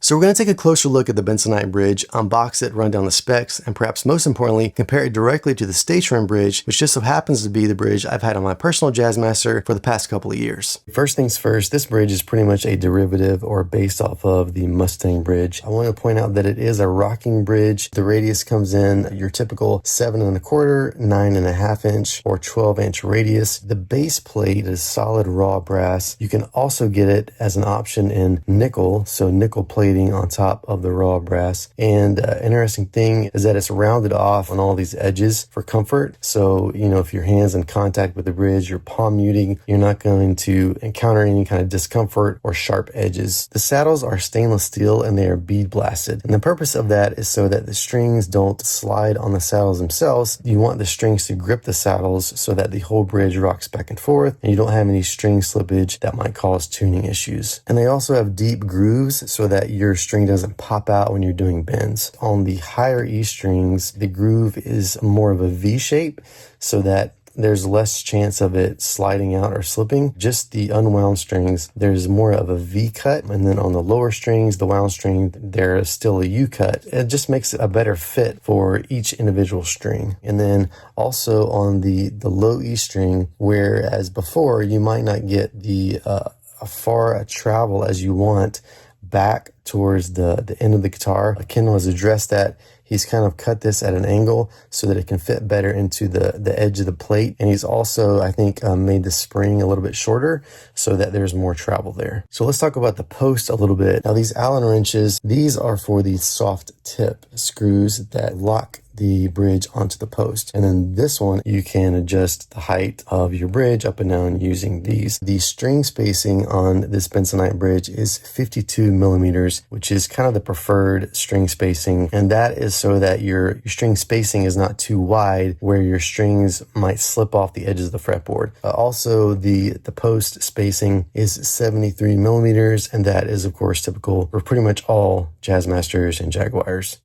So we're going to take a closer look at the Bensonite bridge, unbox it, run down the specs, and perhaps most importantly, compare it directly to the Staytrem bridge, which just so happens to be the bridge I've had on my personal Jazzmaster for the past couple of years. First things first, this bridge is pretty much a derivative or based off of the Mustang bridge. I want to point out that it is a rocking bridge. The radius comes in your typical 7¼ 9½ inch, or 12-inch radius. The base plate is solid raw brass. You can also get it as an option in nickel, so nickel plating on top of the raw brass. And interesting thing is that it's rounded off on all these edges for comfort. So, you know, if your hand's in contact with the bridge, you're palm muting, you're not going to encounter any kind of discomfort or sharp edges. The saddles are stainless steel and they are bead blasted. And the purpose of that is so that the strings don't slide on the saddles themselves. You want the strings to grip the saddles so that the whole bridge rocks back and forth and you don't have any string slippage that might cause tuning issues. And they also have deep grooves so that your string doesn't pop out when you're doing bends. On the higher E strings, the groove is more of a V shape so that there's less chance of it sliding out or slipping. Just the unwound strings, there's more of a V cut. And then on the lower strings, the wound string, there's still a U cut. It just makes it a better fit for each individual string. And then also on the low E string, whereas before you might not get the far a travel as you want back towards the end of the guitar. Kendall has addressed that. He's kind of cut this at an angle so that it can fit better into the edge of the plate. And he's also, I think, made the spring a little bit shorter so that there's more travel there. So let's talk about the post a little bit. Now these Allen wrenches, these are for the soft tip screws that lock the bridge onto the post. And then this one, you can adjust the height of your bridge up and down using these. The string spacing on this Bensonite bridge is 52 millimeters, which is kind of the preferred string spacing. And that is so that your string spacing is not too wide where your strings might slip off the edges of the fretboard. Also, the post spacing is 73 millimeters, and that is of course typical for pretty much all Jazzmasters and Jaguars.